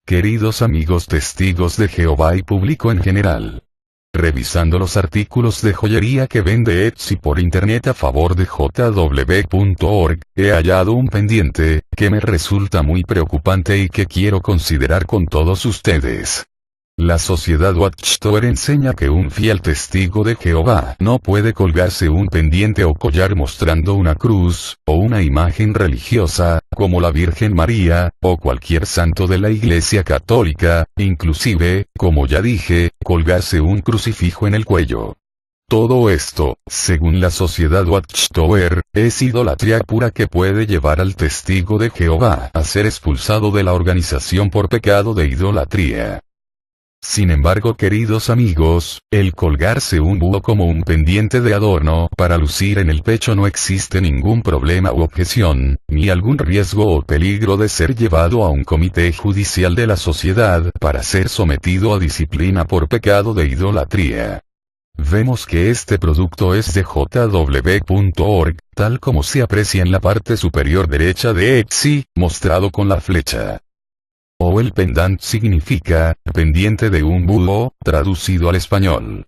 Queridos amigos testigos de Jehová y público en general. Revisando los artículos de joyería que vende Etsy por internet a favor de jw.org, he hallado un pendiente, que me resulta muy preocupante y que quiero considerar con todos ustedes. La sociedad Watchtower enseña que un fiel testigo de Jehová no puede colgarse un pendiente o collar mostrando una cruz, o una imagen religiosa, como la Virgen María, o cualquier santo de la Iglesia Católica, inclusive, como ya dije, colgarse un crucifijo en el cuello. Todo esto, según la sociedad Watchtower, es idolatría pura que puede llevar al testigo de Jehová a ser expulsado de la organización por pecado de idolatría. Sin embargo, queridos amigos, el colgarse un búho como un pendiente de adorno para lucir en el pecho no existe ningún problema u objeción, ni algún riesgo o peligro de ser llevado a un comité judicial de la sociedad para ser sometido a disciplina por pecado de idolatría. Vemos que este producto es de jw.org, tal como se aprecia en la parte superior derecha de Etsy, mostrado con la flecha. O el pendant significa, pendiente de un búho, traducido al español.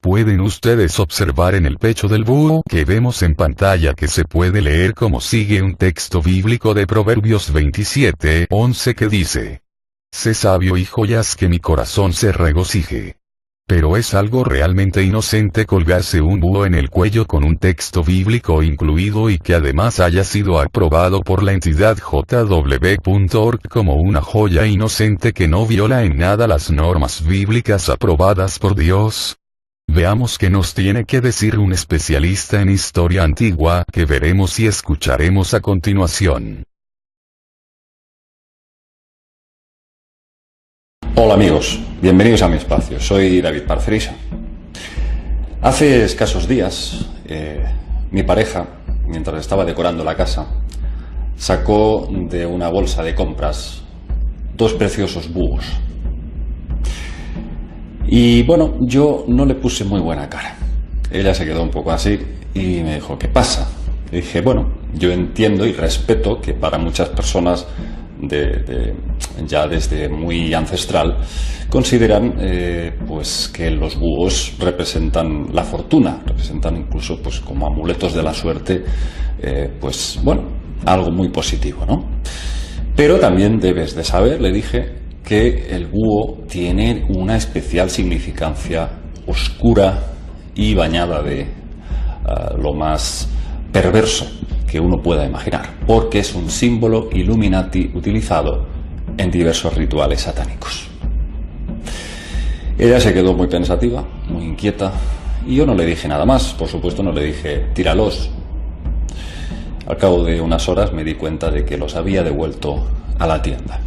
Pueden ustedes observar en el pecho del búho que vemos en pantalla que se puede leer como sigue un texto bíblico de Proverbios 27:11 que dice: Sé sabio hijo y haz que mi corazón se regocije. Pero es algo realmente inocente colgarse un búho en el cuello con un texto bíblico incluido y que además haya sido aprobado por la entidad jw.org como una joya inocente que no viola en nada las normas bíblicas aprobadas por Dios. Veamos qué nos tiene que decir un especialista en historia antigua que veremos y escucharemos a continuación. Hola amigos, bienvenidos a mi espacio, soy David Parcerisa. Hace escasos días, mi pareja, mientras estaba decorando la casa, sacó de una bolsa de compras 2 preciosos búhos. Y bueno, yo no le puse muy buena cara. Ella se quedó un poco así y me dijo, ¿qué pasa? Le dije, bueno, yo entiendo y respeto que para muchas personas ya desde muy ancestral consideran pues que los búhos representan la fortuna, representan incluso pues como amuletos de la suerte, pues bueno, algo muy positivo, ¿no? Pero también debes de saber, le dije, que el búho tiene una especial significancia oscura y bañada de lo más perverso que uno pueda imaginar, porque es un símbolo Illuminati utilizado en diversos rituales satánicos. Ella se quedó muy pensativa, muy inquieta, y yo no le dije nada más. Por supuesto no le dije, tíralos. Al cabo de unas horas me di cuenta de que los había devuelto a la tienda.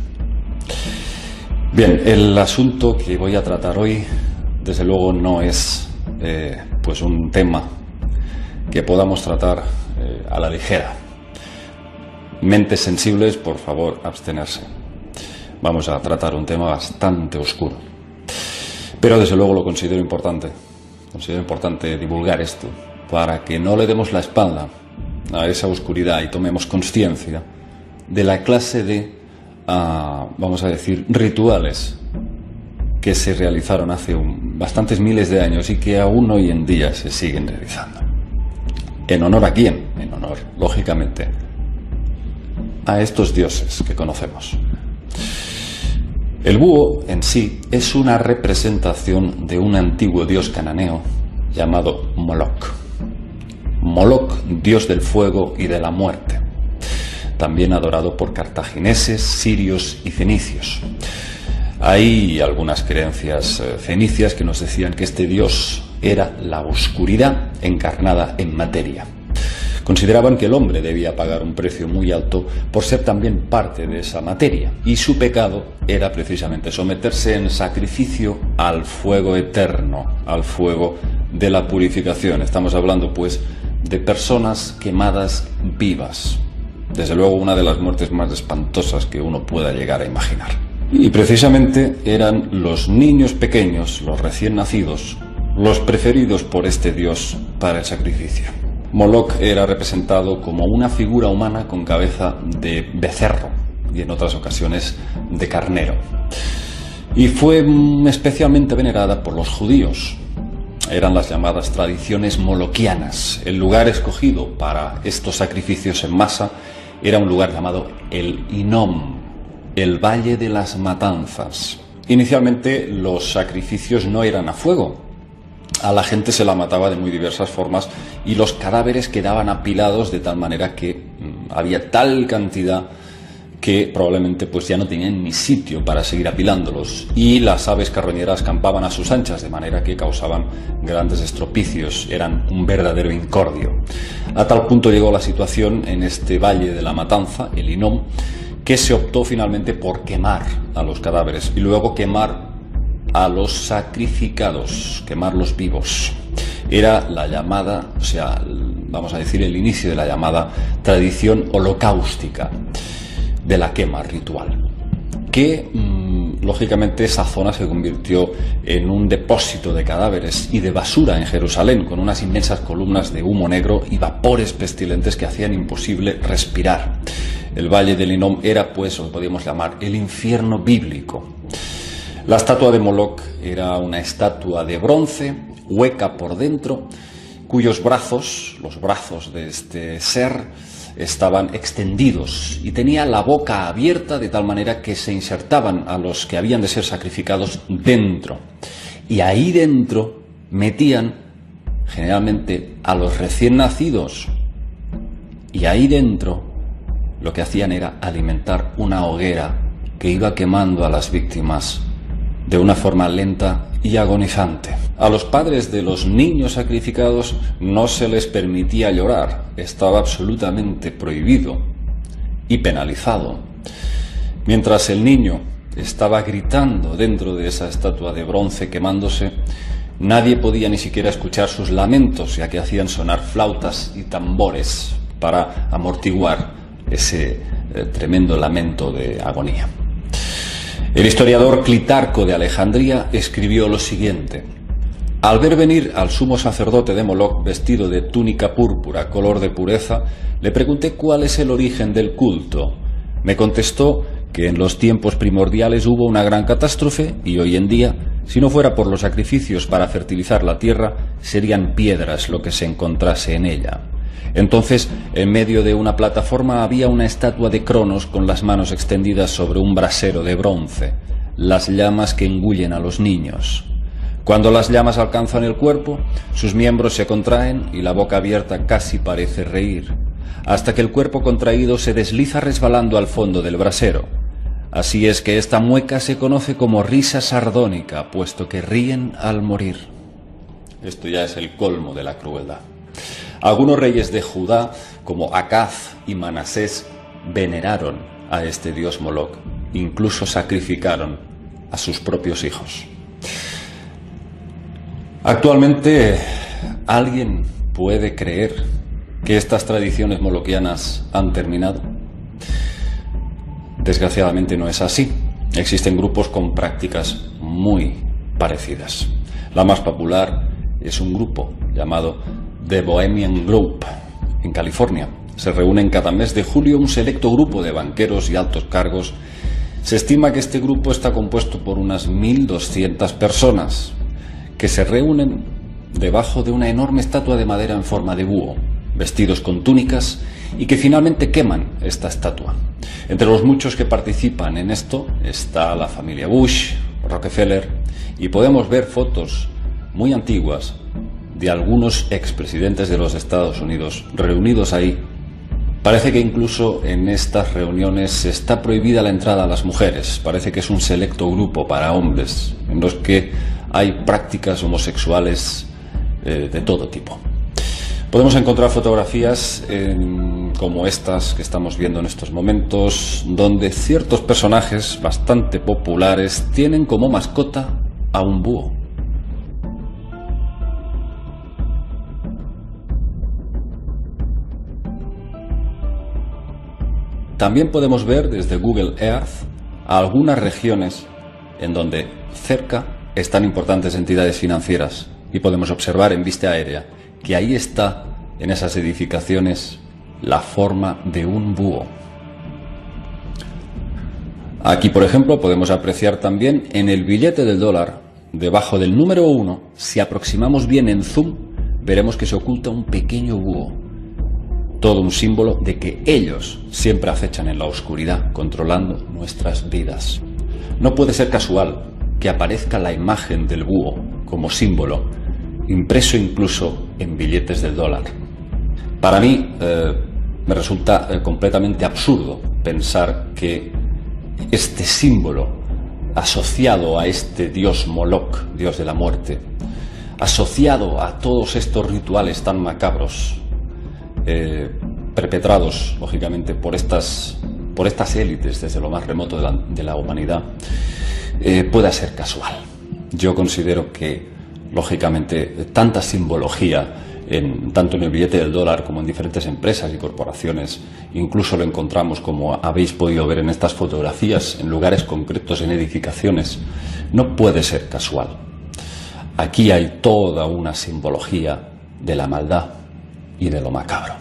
Bien, el asunto que voy a tratar hoy, desde luego no es pues un tema que podamos tratar a la ligera. Mentes sensibles, por favor, abstenerse. Vamos a tratar un tema bastante oscuro. Pero desde luego lo considero importante. Considero importante divulgar esto para que no le demos la espalda a esa oscuridad y tomemos conciencia de la clase de, vamos a decir, rituales que se realizaron hace bastantes miles de años y que aún hoy en día se siguen realizando. ¿En honor a quién? En honor, lógicamente, a estos dioses que conocemos. El búho en sí es una representación de un antiguo dios cananeo llamado Moloch. Moloch, dios del fuego y de la muerte, también adorado por cartagineses, sirios y fenicios. Hay algunas creencias fenicias que nos decían que este dios era la oscuridad encarnada en materia. Consideraban que el hombre debía pagar un precio muy alto por ser también parte de esa materia, y su pecado era precisamente someterse en sacrificio al fuego eterno, al fuego de la purificación. Estamos hablando pues de personas quemadas vivas. Desde luego una de las muertes más espantosas que uno pueda llegar a imaginar. Y precisamente eran los niños pequeños, los recién nacidos, los preferidos por este dios para el sacrificio. Moloch era representado como una figura humana con cabeza de becerro, y en otras ocasiones de carnero. Y fue especialmente venerada por los judíos. Eran las llamadas tradiciones moloquianas. El lugar escogido para estos sacrificios en masa era un lugar llamado el Hinnom, el Valle de las Matanzas. Inicialmente los sacrificios no eran a fuego. A la gente se la mataba de muy diversas formas y los cadáveres quedaban apilados de tal manera que había tal cantidad que probablemente pues ya no tenían ni sitio para seguir apilándolos, y las aves carroñeras campaban a sus anchas, de manera que causaban grandes estropicios, eran un verdadero incordio. A tal punto llegó la situación en este Valle de la Matanza, el Hinnom, que se optó finalmente por quemar a los cadáveres y luego quemar a los sacrificados, quemarlos vivos. Era la llamada, o sea, vamos a decir, el inicio de la llamada tradición holocaustica, de la quema ritual, que lógicamente esa zona se convirtió en un depósito de cadáveres y de basura en Jerusalén, con unas inmensas columnas de humo negro y vapores pestilentes que hacían imposible respirar. El Valle del Hinnom era, pues, lo que podríamos llamar el infierno bíblico. La estatua de Moloch era una estatua de bronce, hueca por dentro, cuyos brazos, los brazos de este ser, estaban extendidos y tenía la boca abierta de tal manera que se insertaban a los que habían de ser sacrificados dentro. Y ahí dentro metían generalmente a los recién nacidos. Y ahí dentro lo que hacían era alimentar una hoguera que iba quemando a las víctimas de una forma lenta y agonizante. A los padres de los niños sacrificados no se les permitía llorar, estaba absolutamente prohibido y penalizado. Mientras el niño estaba gritando dentro de esa estatua de bronce quemándose, nadie podía ni siquiera escuchar sus lamentos, ya que hacían sonar flautas y tambores para amortiguar ese tremendo lamento de agonía. El historiador Clitarco de Alejandría escribió lo siguiente: al ver venir al sumo sacerdote de Moloch vestido de túnica púrpura, color de pureza, le pregunté cuál es el origen del culto. Me contestó que en los tiempos primordiales hubo una gran catástrofe y hoy en día, si no fuera por los sacrificios para fertilizar la tierra, serían piedras lo que se encontrase en ella. Entonces, en medio de una plataforma había una estatua de Cronos con las manos extendidas sobre un brasero de bronce, las llamas que engullen a los niños. Cuando las llamas alcanzan el cuerpo, sus miembros se contraen y la boca abierta casi parece reír, hasta que el cuerpo contraído se desliza resbalando al fondo del brasero. Así es que esta mueca se conoce como risa sardónica, puesto que ríen al morir. Esto ya es el colmo de la crueldad. Algunos reyes de Judá, como Acaz y Manasés, veneraron a este dios Moloch, incluso sacrificaron a sus propios hijos. Actualmente, ¿alguien puede creer que estas tradiciones moloquianas han terminado? Desgraciadamente no es así. Existen grupos con prácticas muy parecidas. La más popular es un grupo llamado The Bohemian Group, en California. Se reúnen cada mes de julio un selecto grupo de banqueros y altos cargos. Se estima que este grupo está compuesto por unas 1.200 personas que se reúnen debajo de una enorme estatua de madera en forma de búho, vestidos con túnicas, y que finalmente queman esta estatua. Entre los muchos que participan en esto está la familia Bush, Rockefeller, y podemos ver fotos muy antiguas de algunos expresidentes de los Estados Unidos reunidos ahí. Parece que incluso en estas reuniones está prohibida la entrada a las mujeres. Parece que es un selecto grupo para hombres, en los que hay prácticas homosexuales de todo tipo. Podemos encontrar fotografías como estas que estamos viendo en estos momentos, donde ciertos personajes bastante populares tienen como mascota a un búho. También podemos ver desde Google Earth algunas regiones en donde cerca están importantes entidades financieras, y podemos observar en vista aérea que ahí está, en esas edificaciones, la forma de un búho. Aquí, por ejemplo, podemos apreciar también en el billete del dólar, debajo del número 1, si aproximamos bien en zoom, veremos que se oculta un pequeño búho. Todo un símbolo de que ellos siempre acechan en la oscuridad, controlando nuestras vidas. No puede ser casual que aparezca la imagen del búho como símbolo, impreso incluso en billetes del dólar. Para mí me resulta completamente absurdo pensar que este símbolo asociado a este dios Moloch, dios de la muerte, asociado a todos estos rituales tan macabros, perpetrados, lógicamente, por estas élites desde lo más remoto de la humanidad, pueda ser casual. Yo considero que, lógicamente, tanta simbología, tanto en el billete del dólar como en diferentes empresas y corporaciones, incluso lo encontramos, como habéis podido ver en estas fotografías, en lugares concretos, en edificaciones, no puede ser casual. Aquí hay toda una simbología de la maldad y de lo macabro.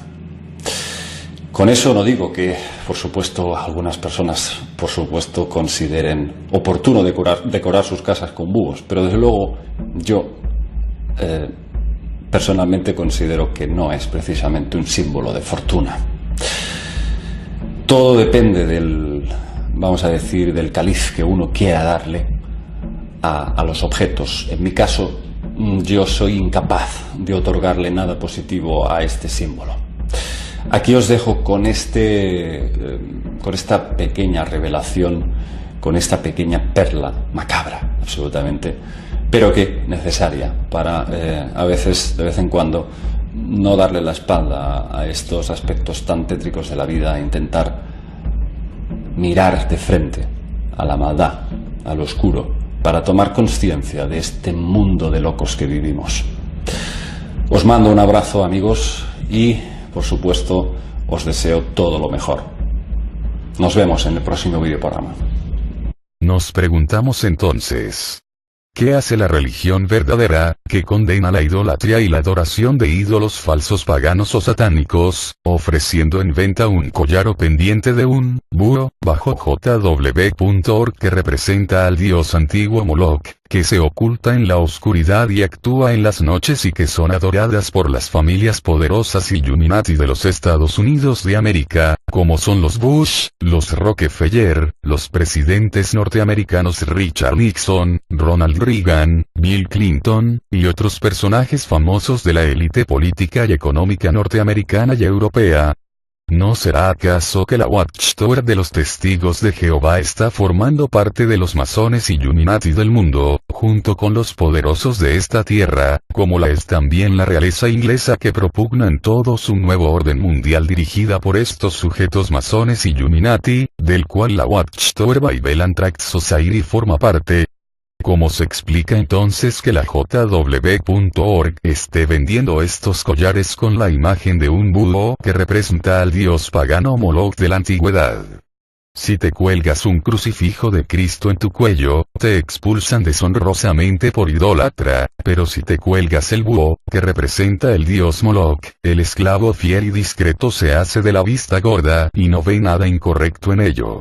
Con eso no digo que, por supuesto, algunas personas, por supuesto, consideren oportuno decorar sus casas con búhos, pero desde luego yo personalmente considero que no es precisamente un símbolo de fortuna. Todo depende del, vamos a decir, del caliz que uno quiera darle a los objetos. En mi caso, yo soy incapaz de otorgarle nada positivo a este símbolo. Aquí os dejo con esta pequeña revelación, con esta pequeña perla macabra, absolutamente, pero que necesaria para a veces, de vez en cuando, no darle la espalda a estos aspectos tan tétricos de la vida e intentar mirar de frente a la maldad, al oscuro, para tomar conciencia de este mundo de locos que vivimos. Os mando un abrazo, amigos, y, por supuesto, os deseo todo lo mejor. Nos vemos en el próximo videoprograma. Nos preguntamos entonces, ¿qué hace la religión verdadera, que condena la idolatría y la adoración de ídolos falsos paganos o satánicos, ofreciendo en venta un collar o pendiente de un búho, bajo jw.org, que representa al dios antiguo Moloch, que se oculta en la oscuridad y actúa en las noches y que son adoradas por las familias poderosas Illuminati de los Estados Unidos de América, como son los Bush, los Rockefeller, los presidentes norteamericanos Richard Nixon, Ronald Reagan, Bill Clinton, y otros personajes famosos de la élite política y económica norteamericana y europea? ¿No será acaso que la Watchtower de los Testigos de Jehová está formando parte de los masones Illuminati del mundo, junto con los poderosos de esta tierra, como la es también la realeza inglesa que propugnan todo su nuevo orden mundial dirigida por estos sujetos masones Illuminati, del cual la Watchtower Bible and Tract Society forma parte? ¿Cómo se explica entonces que la jw.org esté vendiendo estos collares con la imagen de un búho que representa al dios pagano Moloch de la antigüedad? Si te cuelgas un crucifijo de Cristo en tu cuello, te expulsan deshonrosamente por idólatra, pero si te cuelgas el búho, que representa el dios Moloch, el esclavo fiel y discreto se hace de la vista gorda y no ve nada incorrecto en ello.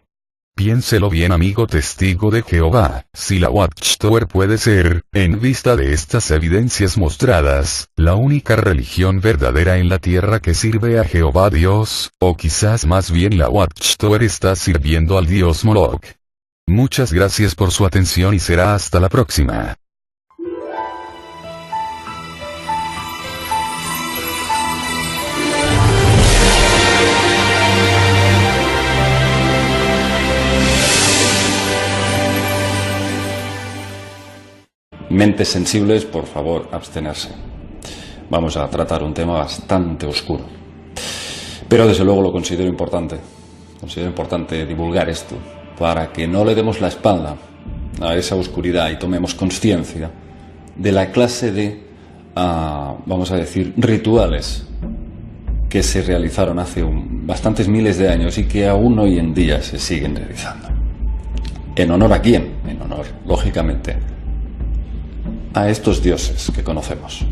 Piénselo bien, amigo testigo de Jehová, si la Watchtower puede ser, en vista de estas evidencias mostradas, la única religión verdadera en la tierra que sirve a Jehová Dios, o quizás más bien la Watchtower está sirviendo al dios Moloch. Muchas gracias por su atención y será hasta la próxima. Mentes sensibles, por favor, abstenerse. Vamos a tratar un tema bastante oscuro. Pero desde luego lo considero importante. Considero importante divulgar esto, para que no le demos la espalda a esa oscuridad y tomemos conciencia de la clase de, vamos a decir, rituales que se realizaron hace bastantes miles de años y que aún hoy en día se siguen realizando. ¿En honor a quién? En honor, lógicamente, a estos dioses que conocemos.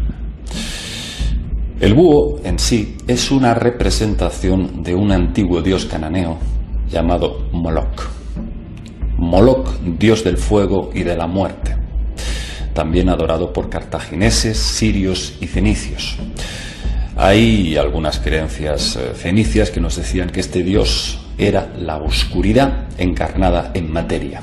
El búho en sí es una representación de un antiguo dios cananeo llamado Moloch. Moloc, dios del fuego y de la muerte, también adorado por cartagineses, sirios y fenicios. Hay algunas creencias fenicias que nos decían que este dios era la oscuridad encarnada en materia.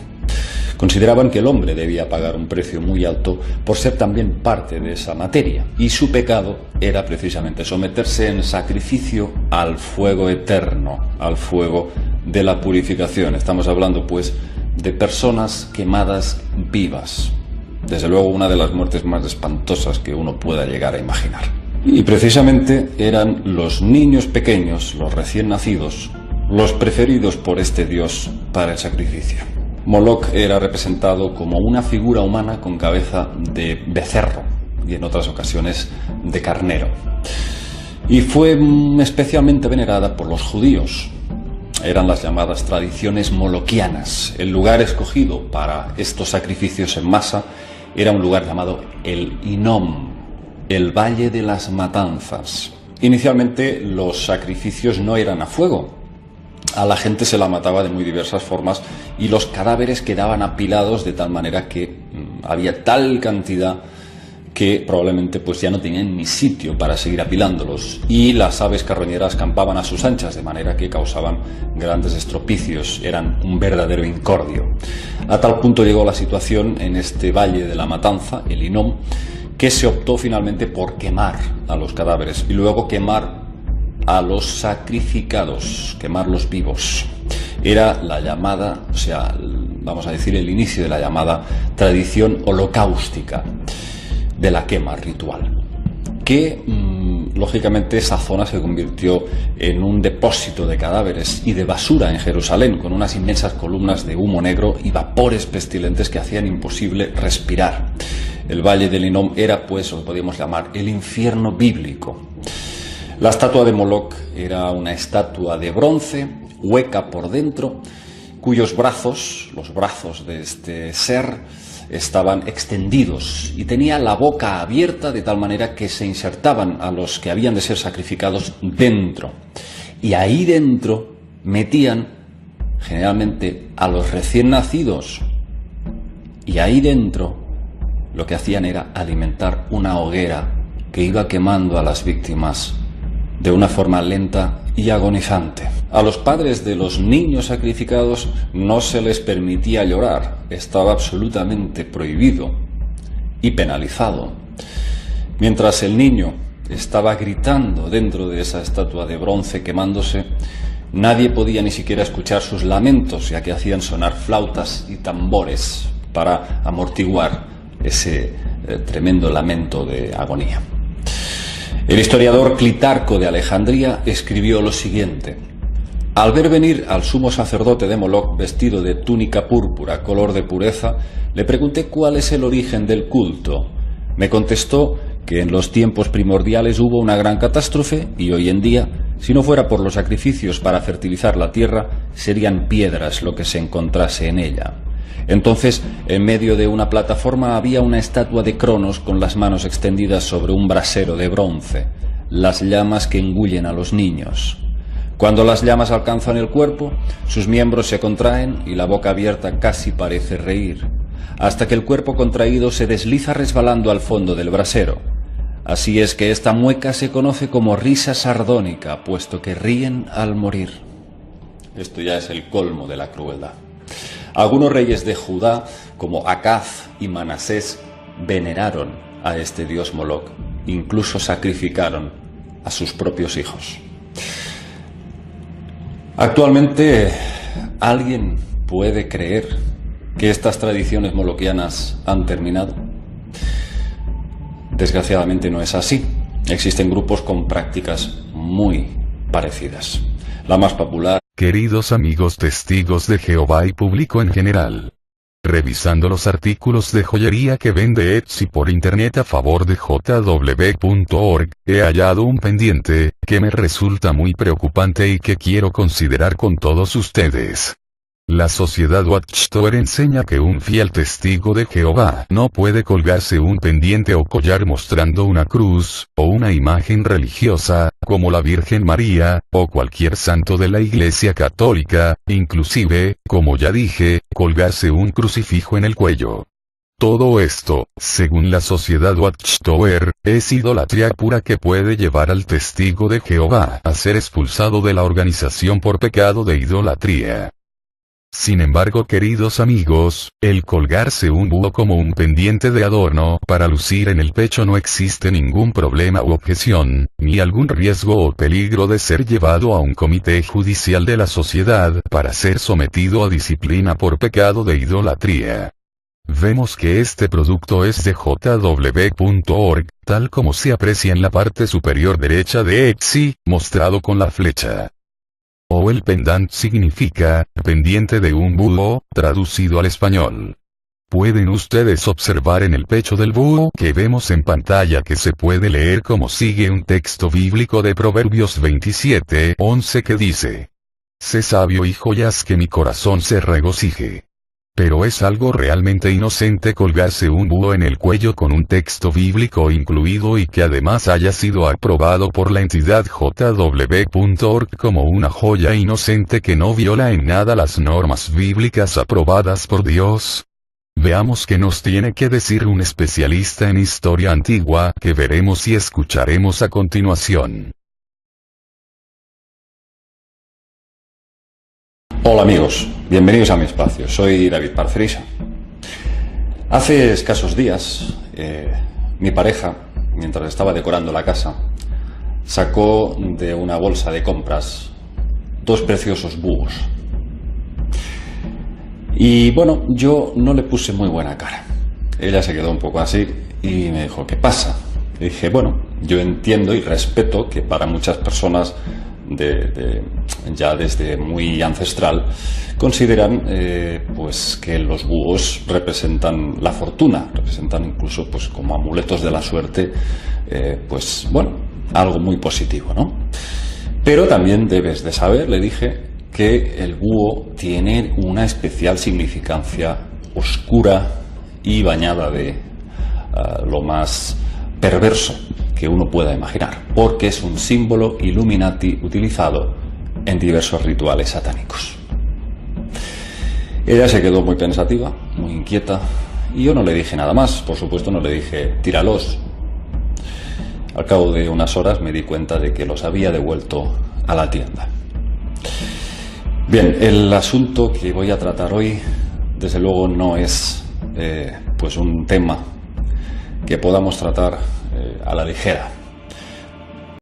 Consideraban que el hombre debía pagar un precio muy alto por ser también parte de esa materia, y su pecado era precisamente someterse en sacrificio al fuego eterno, al fuego de la purificación. Estamos hablando, pues, de personas quemadas vivas. Desde luego, una de las muertes más espantosas que uno pueda llegar a imaginar. Y precisamente eran los niños pequeños, los recién nacidos, los preferidos por este dios para el sacrificio. Moloc era representado como una figura humana con cabeza de becerro y en otras ocasiones de carnero. Y fue especialmente venerada por los judíos. Eran las llamadas tradiciones moloquianas. El lugar escogido para estos sacrificios en masa era un lugar llamado el Hinnom, el Valle de las Matanzas. Inicialmente los sacrificios no eran a fuego. A la gente se la mataba de muy diversas formas y los cadáveres quedaban apilados de tal manera que había tal cantidad que probablemente pues ya no tenían ni sitio para seguir apilándolos, y las aves carroñeras campaban a sus anchas, de manera que causaban grandes estropicios, eran un verdadero incordio. A tal punto llegó la situación en este Valle de la Matanza, el Hinnom, que se optó finalmente por quemar a los cadáveres y luego quemar a los sacrificados, quemarlos vivos. Era la llamada, o sea, vamos a decir, el inicio de la llamada tradición holocaustica, de la quema ritual, que lógicamente esa zona se convirtió en un depósito de cadáveres y de basura en Jerusalén, con unas inmensas columnas de humo negro y vapores pestilentes que hacían imposible respirar. El Valle del Hinnom era, pues, lo que podríamos llamar el infierno bíblico. La estatua de Moloc era una estatua de bronce, hueca por dentro, cuyos brazos, los brazos de este ser, estaban extendidos y tenía la boca abierta de tal manera que se insertaban a los que habían de ser sacrificados dentro. Y ahí dentro metían generalmente a los recién nacidos. Y ahí dentro lo que hacían era alimentar una hoguera que iba quemando a las víctimas de una forma lenta y agonizante. A los padres de los niños sacrificados no se les permitía llorar, estaba absolutamente prohibido y penalizado. Mientras el niño estaba gritando dentro de esa estatua de bronce quemándose, nadie podía ni siquiera escuchar sus lamentos, ya que hacían sonar flautas y tambores para amortiguar ese tremendo lamento de agonía. El historiador Clitarco de Alejandría escribió lo siguiente: al ver venir al sumo sacerdote de Moloc vestido de túnica púrpura, color de pureza, le pregunté cuál es el origen del culto. Me contestó que en los tiempos primordiales hubo una gran catástrofe y hoy en día, si no fuera por los sacrificios para fertilizar la tierra, serían piedras lo que se encontrase en ella. Entonces, en medio de una plataforma había una estatua de Cronos con las manos extendidas sobre un brasero de bronce, las llamas que engullen a los niños. Cuando las llamas alcanzan el cuerpo, sus miembros se contraen y la boca abierta casi parece reír, hasta que el cuerpo contraído se desliza resbalando al fondo del brasero. Así es que esta mueca se conoce como risa sardónica, puesto que ríen al morir. Esto ya es el colmo de la crueldad. Algunos reyes de Judá, como Acaz y Manasés, veneraron a este dios Moloc, incluso sacrificaron a sus propios hijos. Actualmente, ¿alguien puede creer que estas tradiciones moloquianas han terminado? Desgraciadamente no es así. Existen grupos con prácticas muy parecidas. La más popular. Queridos amigos testigos de Jehová y público en general. Revisando los artículos de joyería que vende Etsy por internet a favor de jw.org, he hallado un pendiente, que me resulta muy preocupante y que quiero considerar con todos ustedes. La sociedad Watchtower enseña que un fiel testigo de Jehová no puede colgarse un pendiente o collar mostrando una cruz, o una imagen religiosa, como la Virgen María, o cualquier santo de la Iglesia Católica, inclusive, como ya dije, colgarse un crucifijo en el cuello. Todo esto, según la sociedad Watchtower, es idolatría pura que puede llevar al testigo de Jehová a ser expulsado de la organización por pecado de idolatría. Sin embargo, queridos amigos, el colgarse un búho como un pendiente de adorno para lucir en el pecho no existe ningún problema u objeción, ni algún riesgo o peligro de ser llevado a un comité judicial de la sociedad para ser sometido a disciplina por pecado de idolatría. Vemos que este producto es de jw.org, tal como se aprecia en la parte superior derecha de Etsy, mostrado con la flecha. O el pendant significa, pendiente de un búho, traducido al español. Pueden ustedes observar en el pecho del búho que vemos en pantalla que se puede leer como sigue un texto bíblico de Proverbios 27:11 que dice: Sé sabio hijo y haz que mi corazón se regocije. Pero es algo realmente inocente colgarse un búho en el cuello con un texto bíblico incluido y que además haya sido aprobado por la entidad jw.org como una joya inocente que no viola en nada las normas bíblicas aprobadas por Dios. Veamos qué nos tiene que decir un especialista en historia antigua que veremos y escucharemos a continuación. Hola amigos, bienvenidos a mi espacio, soy David Parcerisa. Hace escasos días, mi pareja, mientras estaba decorando la casa, sacó de una bolsa de compras 2 preciosos búhos. Y bueno, yo no le puse muy buena cara. Ella se quedó un poco así y me dijo, ¿qué pasa? Le dije, bueno, yo entiendo y respeto que para muchas personas ya desde muy ancestral consideran pues que los búhos representan la fortuna, representan incluso pues como amuletos de la suerte, pues bueno, algo muy positivo, ¿no? Pero también debes de saber, le dije, que el búho tiene una especial significancia oscura y bañada de lo más perverso que uno pueda imaginar, porque es un símbolo Illuminati utilizado en diversos rituales satánicos. Ella se quedó muy pensativa, muy inquieta, y yo no le dije nada más. Por supuesto no le dije, tíralos. Al cabo de unas horas me di cuenta de que los había devuelto a la tienda. Bien, el asunto que voy a tratar hoy, desde luego no es pues un tema que podamos tratar a la ligera.